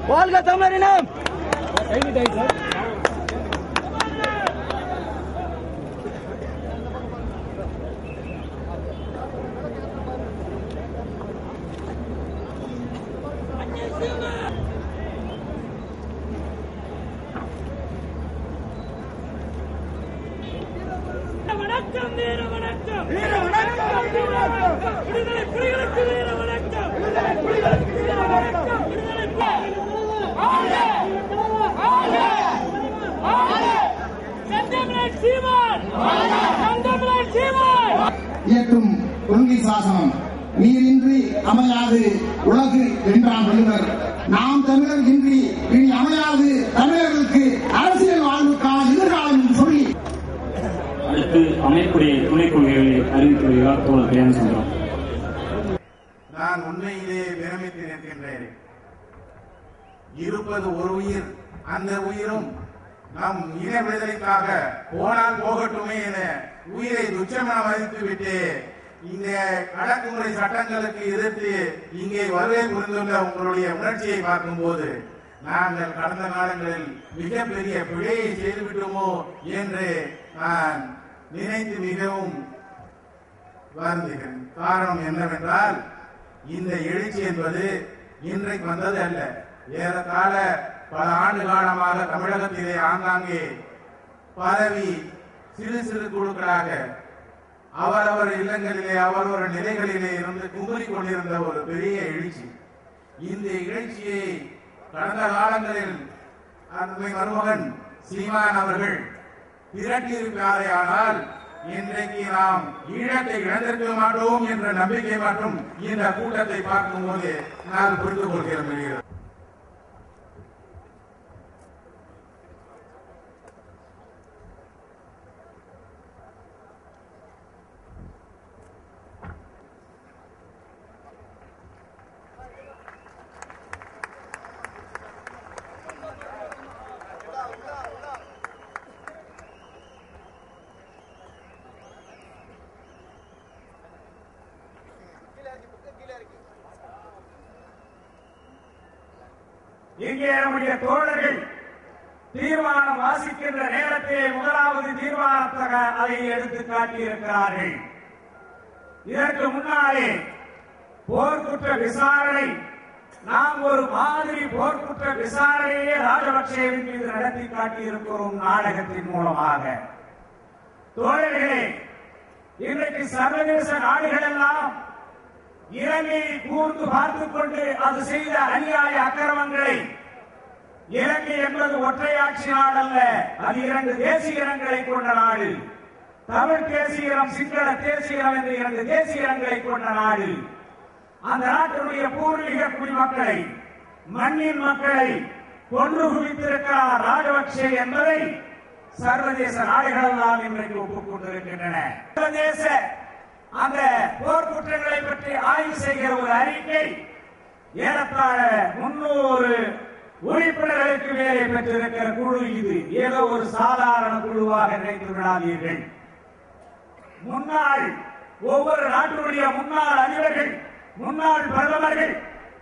வாழ்க தமிழரினம். வணக்கம் வீர வணக்கம் வீர வணக்கம் விடுதலை புலிகளுக்கு வீர வணக்கம் விடுதலை புலிகளுக்கு வீர வணக்கம் விடுதலை செந்தமிழன் சீமான் செந்தமிழன் சீமான் இயற்றும் கொள்கை சாசனம் நீரின்றி அமையாது உலகு என்றான் வள்ளுவர். நாம் தமிழர் இன்றி இனி அமையாது தமிழர்களுக்கு அரசியல் வாழ்வுக்கான எதிர்காலம் என்று சொல்லி அடுத்து அமைப்புடைய துணை கொள்கைகளை அறிவித்துள்ளார் தோழர் கல்யாண சுந்தரம். நான் உண்மையிலே பிரமித்து நிற்கின்றேன். இருப்பது ஒரு உயிர், அந்த உயிரும் நம் இன விடுதலைக்காக போனால் போகட்டுமே என உயிரை துச்சமென மதித்து விட்டு இந்த அடக்குமுறை சட்டங்களுக்கு எதிர்த்து இங்கே வருகை புரிந்துள்ள உங்களுடைய உணர்ச்சியை பார்க்கும்போது நாங்கள் கடந்த காலங்களில் மிகப்பெரிய பிழையை செய்துவிட்டோமோ என்று நான் நினைத்து மிகவும் வருந்துகிறேன். காரணம் என்னவென்றால் இந்த எழுச்சி என்பது இன்றைக்கு வந்தது அல்ல. ஏறத்தாழ பல ஆண்டு காலமாக தமிழகத்திலே ஆங்காங்கே பரவி சிறு சிறு குழுக்களாக அவரவர் இல்லங்களிலே அவரவர் நிலைகளிலே இருந்து குமரிக் கொண்டிருந்த ஒரு பெரிய எழுச்சி. இந்த எழுச்சியை கடந்த காலங்களில் அருமை மருமகன் சீமான் அவர்கள் திரட்டியிருப்பாரே, ஆனால் இன்றைக்கு நாம் ஈழத்தை இழந்திருக்க மாட்டோம் என்ற நம்பிக்கை மற்றும் இந்த கூட்டத்தை பார்க்கும் போது நான் புரிந்து கொள்கிறேன். இங்கே நம்முடைய தோழர்கள் தீர்மானம் வாசிக்கின்ற நேரத்திலே முதலாவது தீர்மானமாக அதை எடுத்து காட்டியிருக்கிறார்கள். இதற்கு முன்னாலே போர்க்குற்ற விசாரணை, நாம் ஒரு மாதிரி போர்க்குற்ற விசாரணையே ராஜபக்சேவின் மீது நடத்தி காட்டியிருக்கிறோம் நாடகத்தின் மூலமாக. தோழர்களே, இன்றைக்கு சர்வதேச நாடுகள் எல்லாம் இலங்கையை கூர்ந்து பார்த்துக் கொண்டு அது செய்த அநியாய அக்கிரமங்களை, இலங்கை என்பது ஒற்றையாட்சி நாடு அல்ல, அது 2 தேசிய இனங்களை கொண்ட நாடு. தமிழ் தேசிய இனம், சிங்கள தேசிய இனம் என்று 2 தேசிய இனங்களை கொண்ட நாடு. அந்த நாட்டினுடைய பூர்வீக குடிமக்களை, மண்ணின் மக்களை கொன்று குவித்திருக்கிறார் ராஜபக்சே என்பதை சர்வதேச நாடுகள் எல்லாம் இன்றைக்கு ஒப்புக்கொண்டிருக்கின்றன. சர்வதேச அந்த போர்க்குற்றங்களை பற்றி ஆய்வு செய்கிற ஒரு அறிக்கை ஏறத்தாழ 300 உறுப்பினர்களுக்கு மேலே பெற்றிருக்கிற குழு இது. ஏதோ ஒரு சாதாரண குழுவாக நினைத்து விடாதீர்கள். முன்னாள் ஒவ்வொரு நாட்டினுடைய முன்னாள் அதிபர்கள், முன்னாள் பிரதமர்கள்,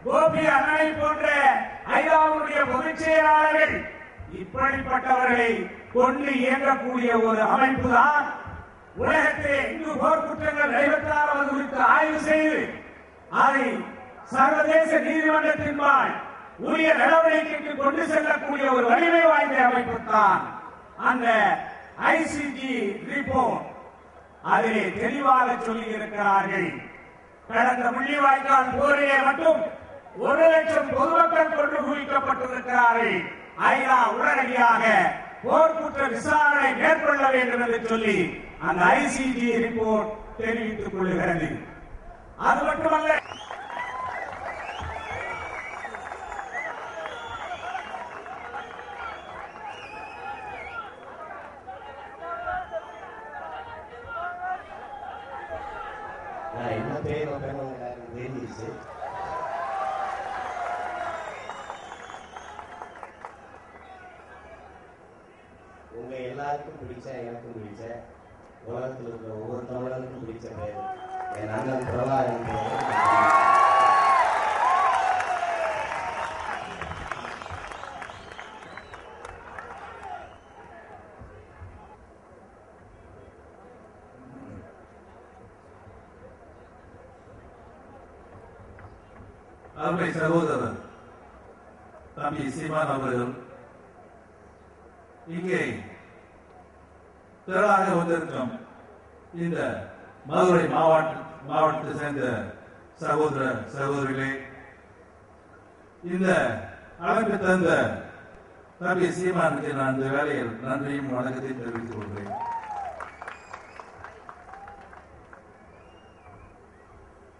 கோபி அண்ணனை போன்ற ஐநாவுடைய பொதுச் செயலாளர்கள், இப்படிப்பட்டவர்களை கொண்டு இயங்கக்கூடிய ஒரு அமைப்பு தான் உலகத்திலே இங்கு போர்க்குற்றங்கள் நடைபெற்றால் குறித்து ஆய்வு செய்து அதை சர்வதேச நீதிமன்றத்தின்பால் உரிய நடவடிக்கைக்கு கொண்டு செல்லக்கூடிய ஒரு வலிமை வாய்ந்த அமைப்பு தான் அந்த ஐசிஜி ரிப்போர்ட். அதிலே தெளிவாக சொல்லி இருக்கிறார்கள். கடந்த முள்ளிவாய்க்கால் போரிலே மட்டும் 1 லட்சம் பொதுமக்கள் கொண்டு குவிக்கப்பட்டிருக்கிறார்கள். ஐநா உடனடியாக போர்க்குற்ற விசாரணை மேற்கொள்ள வேண்டும் என்று சொல்லி அந்த ஐசிஜி ரிப்போர்ட் தெரிவித்துக் கொள்கிறது. அது மட்டுமல்ல, என்ன பேர் தெரிஞ்சிருச்சு. உங்க எல்லாருக்கும் பிடிச்ச, எனக்கும் பிடிச்ச உலகத்தில் இருக்கிற ஒவ்வொரு தமிழனுக்கும் பிடிச்ச பெயர். என் அண்ணன் பிரபாகரன் அருமை சகோதரர் தம்பி சீமான் அவர்கள் இங்கே திரளாக வந்திருக்கும் இந்த மதுரை மாவட்டத்தை சேர்ந்த சகோதர சகோதரிகளே, இந்த அழைப்பு தந்த தம்பி சீமானுக்கு நான் இந்த வேலையில் நன்றியும் வணக்கத்தையும் தெரிவித்துக் கொள்கிறேன்.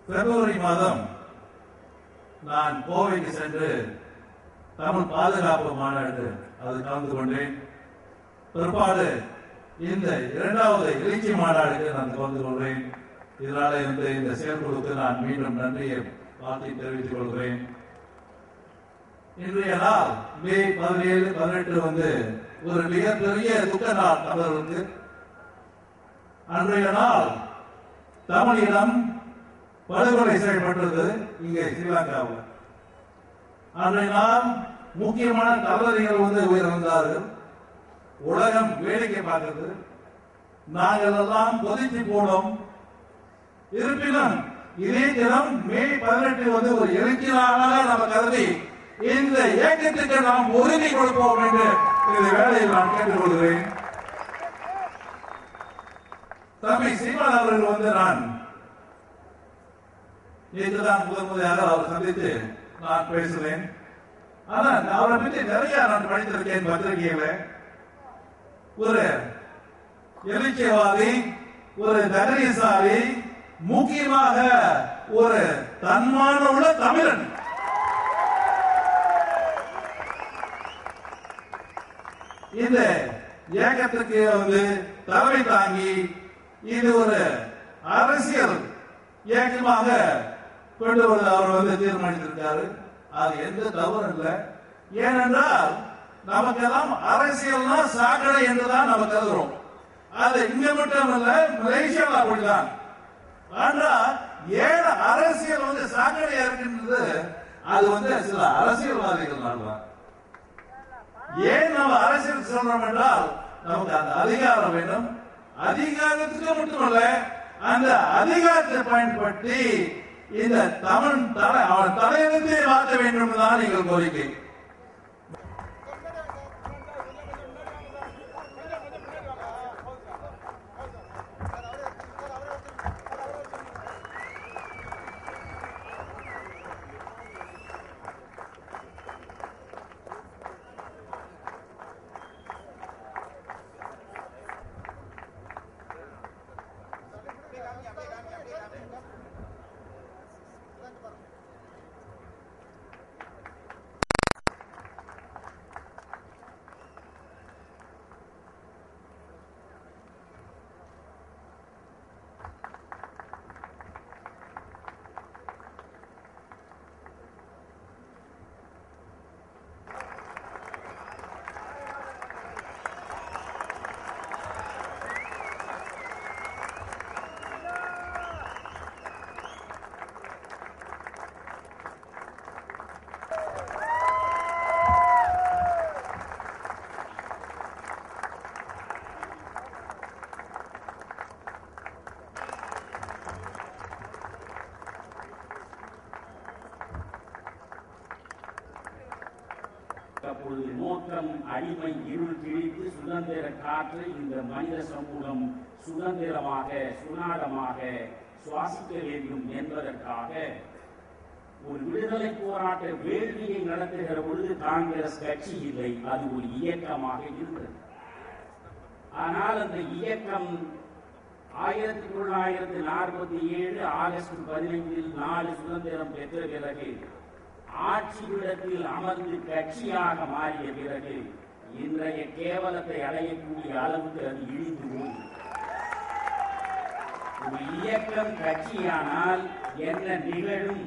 பிப்ரவரி மாதம் நான் கோவைக்கு சென்று தமிழ் பாதுகாப்பு மாநாடு அது கலந்து கொண்டேன். பிற்பாடு இந்த இரண்டாவது எழுச்சி மாநாடுக்கு நான் கலந்து கொள்கிறேன். இதனால இந்த செயற்குழுக்கு நான் மீண்டும் நன்றியை வாழ்த்தி தெரிவித்துக் கொள்கிறேன். இன்றைய நாள் மே 17, 18 ஒரு மிகப்பெரிய துக்க நாள் தமிழர்களுக்கு. அன்றைய நாள் தமிழினம் படுகொலை செய்யப்பட்டது இங்கே ஸ்ரீலங்காவில். அன்றைய நாள் முக்கியமான தவறுகள் உயிரிழந்தார்கள். உலகம் வேடிக்கை பார்க்கிறது. நாங்கள் எல்லாம் கொதித்து போனோம். இருப்பினும் இதே தினம் மே 18 ஒரு எழுச்சி நாளாக நம்ம கருதி இந்த இயக்கத்துக்கு நாம் உறுதி கொடுப்போம் என்று இந்த வேளையில் நான் கேட்டுக்கொள்கிறேன். தம்பி சீமான் அவர்கள் நான் நேற்றுதான் முதன்முறையாக அவர் சந்தித்து நான் பேசுவேன். ஆனா அவரை பற்றி நிறைய நான் படித்திருக்கேன் பத்திரிகையில. ஒரு எழுச்சியவாதி, ஒரு தைரியசாலி, முக்கியமாக ஒரு தன்மான உள்ள தமிழன். இந்த இயக்கத்துக்கு தலைமை தாங்கி இது ஒரு அரசியல் இயக்கமாக கொண்டு வர அவர் தீர்மானித்திருக்காரு. அது எந்த தவறும் இல்லை. ஏனென்றால் நமக்கெல்லாம் அரசியல்னா சாக்கடை என்றுதான் நம்ம கருதுறோம். அது இங்க மட்டும் இல்ல, மலேசியாவில் அப்படிதான். ஆனா ஏன் அரசியல் சாக்கடையா இருக்கின்றது? அது சில அரசியல்வாதிகள் தான். ஏன் நம்ம அரசியல் சொல்றோம் என்றால் நமக்கு அந்த அதிகாரம் வேண்டும். அதிகாரத்துக்கு மட்டுமல்ல, அந்த அதிகாரத்தை பயன்படுத்தி இந்த தமிழ் அவன் தலையிலிருந்தே மாற்ற வேண்டும் தான் எங்கள் கோரிக்கை. அப்பொழுது நோக்கம் அடிமை இருள் கிழித்து சுதந்திர காற்று இந்த மனித சமூகம் சுதந்திரமாக சுனாதமாக சுவாசிக்க வேண்டும் என்பதற்காக ஒரு விடுதலை போராட்ட வேள்வியை நடத்துகிற பொழுது காங்கிரஸ் கட்சி இல்லை, அது ஒரு இயக்கமாக இருந்தது. ஆனால் அந்த இயக்கம் 1947 ஆகஸ்ட் 15 4 சுதந்திரம் பெற்ற பிறகு ஆட்சி விடத்தில் அமர்ந்து கட்சியாக மாறிய பிறகு இன்றைய கேவலத்தை அடையக்கூடிய அளவுக்கு அது இழிந்து போய் ஒரு இயக்கம் கட்சியானால் என்ன நிகழும்